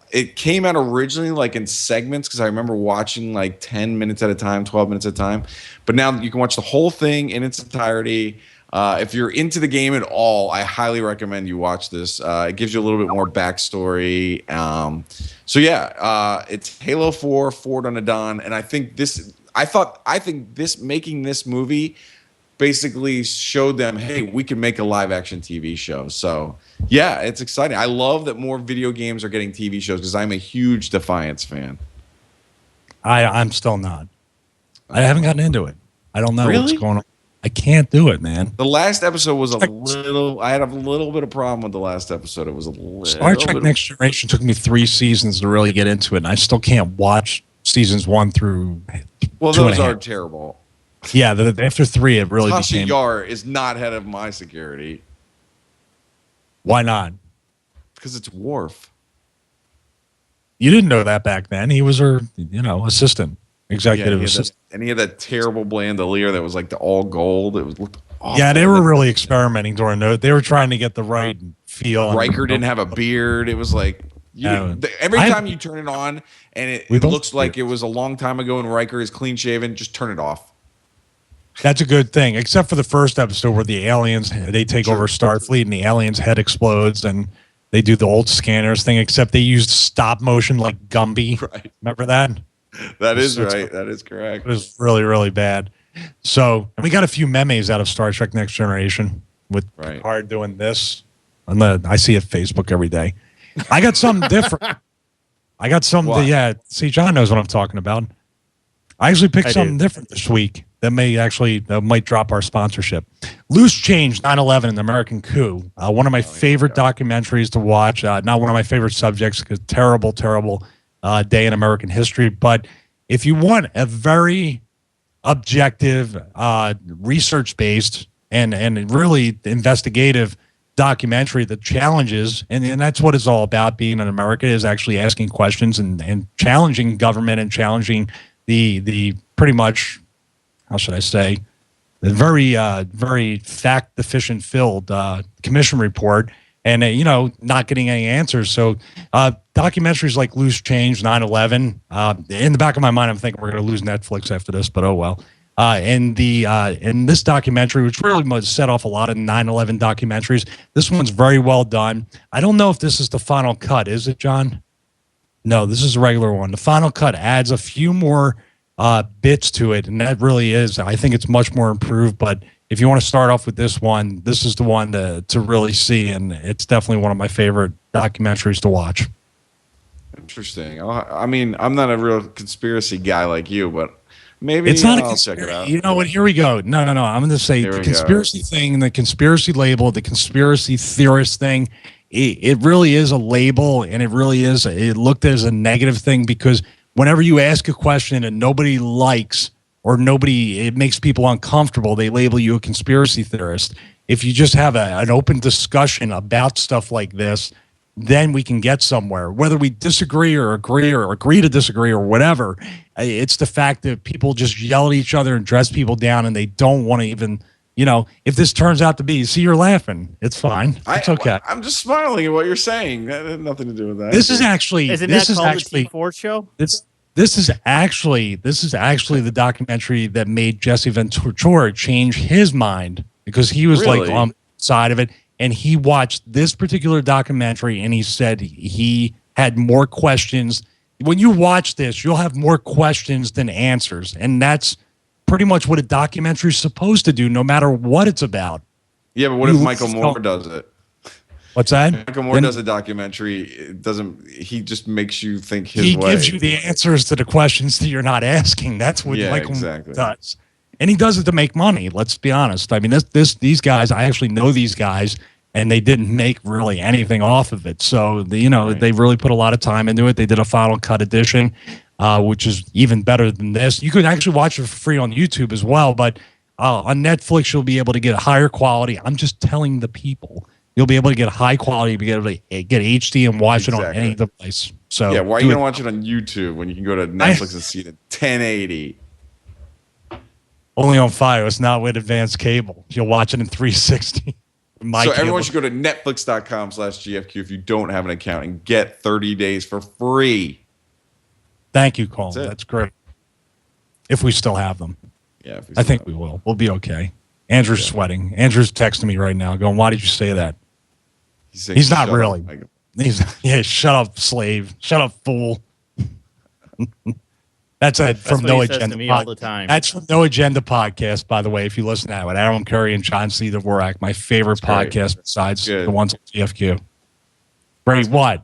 It came out originally like in segments because I remember watching like 10 minutes at a time, 12 minutes at a time. But now you can watch the whole thing in its entirety. If you're into the game at all, I highly recommend you watch this. It gives you a little bit more backstory. It's Halo 4, Forward Unto Dawn, and I think this making this movie basically showed them, hey, we can make a live action TV show. So yeah, it's exciting. I love that more video games are getting TV shows because I'm a huge Defiance fan. I'm still not. I haven't gotten into it. I don't know what's going on. I can't do it, man. The last episode was I had a little bit of problem with the last episode. It was a little Star Trek Next Generation took me 3 seasons to really get into it, and I still can't watch seasons 1 through 2.5. Well, those are terrible. Yeah, after 3, it really Tasha became... Yar is not head of my security. Why not? Because it's Worf. You didn't know that back then. He was her, assistant, executive assistant. And he had that terrible bandolier that was like the all gold. It looked awful. Yeah, they were really experimenting during those. They were trying to get the right feel. Riker didn't have a beard. It was like... every time you turn it on and it looks like it was a long time ago and Riker is clean shaven, just turn it off. That's a good thing, except for the first episode where the aliens, they take over Starfleet and the aliens' head explodes and they do the old scanners thing, except they used stop motion like Gumby. Right. Remember that? That is right. That is correct. It was really, really bad. So we got a few memes out of Star Trek Next Generation with Picard doing this. And I see it Facebook every day. I got something different. I got something. See, John knows what I'm talking about. I actually picked something different this week that might drop our sponsorship. Loose Change 9/11 and the American Coup. One of my favorite documentaries to watch. Not one of my favorite subjects because terrible, terrible day in American history. But if you want a very objective, research-based, and really investigative documentary that challenges, and that's what it's all about, being in America, is actually asking questions and challenging government and challenging the pretty much, how should I say, the very fact deficient filled commission report, and not getting any answers. So documentaries like Loose Change, 9/11. In the back of my mind, I'm thinking we're going to lose Netflix after this, but oh well. In this documentary, which really must set off a lot of 9/11 documentaries, this one's very well done. I don't know if this is the final cut, is it, John? No, this is a regular one. The final cut adds a few more bits to it, and that really is, I think it's much more improved. But if you want to start off with this one, this is the one to really see, and it's definitely one of my favorite documentaries to watch. Interesting. I mean, I'm not a real conspiracy guy like you, but maybe it's not I'll check it out. You know what? Here we go. No. I'm going to say the conspiracy thing, the conspiracy label, the conspiracy theorist thing. It really is a label, and it really is. It looked as a negative thing because whenever you ask a question and nobody likes or it makes people uncomfortable, they label you a conspiracy theorist. If you just have an open discussion about stuff like this, then we can get somewhere. Whether we disagree or agree to disagree or whatever, it's the fact that people just yell at each other and dress people down, and they don't want to even, if this turns out to be, see, you're laughing. It's fine. It's okay. I'm just smiling at what you're saying. That had nothing to do with that. This is actually, Isn't that called the T4 show? This is actually the documentary that made Jesse Ventura change his mind, because he was like on the side of it. And he watched this particular documentary, and he said he had more questions. When you watch this, you'll have more questions than answers. And that's pretty much what a documentary is supposed to do, no matter what it's about. Yeah, but what if Michael Moore does it? What's that? Michael Moore does a documentary. He just makes you think his way. He gives you the answers to the questions that you're not asking. That's what Michael Moore does. And he does it to make money. Let's be honest. I mean, these guys, I actually know these guys, and they didn't make really anything off of it. So, they really put a lot of time into it. They did a final cut edition, which is even better than this. You could actually watch it for free on YouTube as well. But on Netflix, you'll be able to get a higher quality. I'm just telling the people. You'll be able to get high quality, be able to get HD and watch it on any device. So yeah, why are you going to watch it on YouTube when you can go to Netflix and see it at 1080? Only on Fios, not with advanced cable. You'll watch it in 360. So everyone should go to netflix.com/GFQ if you don't have an account and get 30 days for free. Thank you, Colm. That's great. If we still have them. Yeah, I think we will. We'll be okay. Andrew's sweating. Andrew's texting me right now going, why did you say that? He's not really. Shut up, slave. Shut up, fool. That's from No Agenda. All the time. That's from No Agenda podcast, by the way. If you listen to that with Adam Curry and John C. Dvorak, my favorite podcast besides the ones on GFQ. Great. What?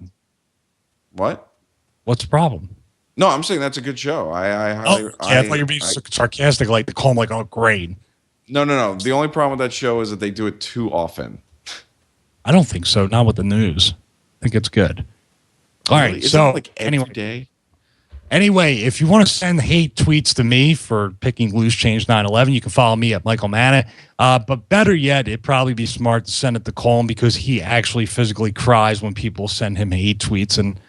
What's the problem? No, I'm saying that's a good show. I thought you were being sarcastic, like to call him like, oh, great. No. The only problem with that show is that they do it too often. I don't think so. Not with the news. I think it's good. All right. Isn't so it like every day? Anyway, if you want to send hate tweets to me for picking Loose Change 9/11, you can follow me at Michael Manna. But better yet, it'd probably be smart to send it to Colm, because he actually physically cries when people send him hate tweets. And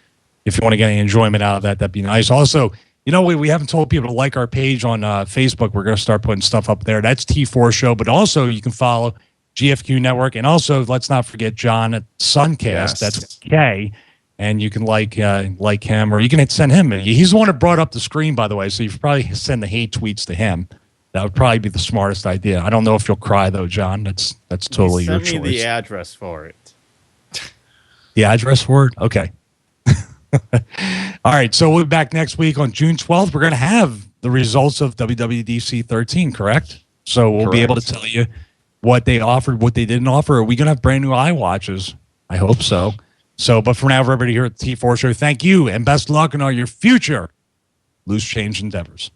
if you want to get any enjoyment out of that, that'd be nice. Also, we haven't told people to like our page on Facebook. We're going to start putting stuff up there. That's T4 Show. But also, you can follow GFQ Network. And also, let's not forget John at Suncast. Yes. That's K. And you can like him, or you can send him. He's the one that brought up the screen, by the way, so you should probably send the hate tweets to him. That would probably be the smartest idea. I don't know if you'll cry, though, John. That's totally your choice. Send me the address for it. The address for it? Okay. All right, so we'll be back next week on June 12th. We're going to have the results of WWDC 13, correct? So we'll be able to tell you what they offered, what they didn't offer. Are we going to have brand new iWatches? I hope so. But for now, everybody here at the T4 Show, thank you and best luck in all your future Loose Change endeavors.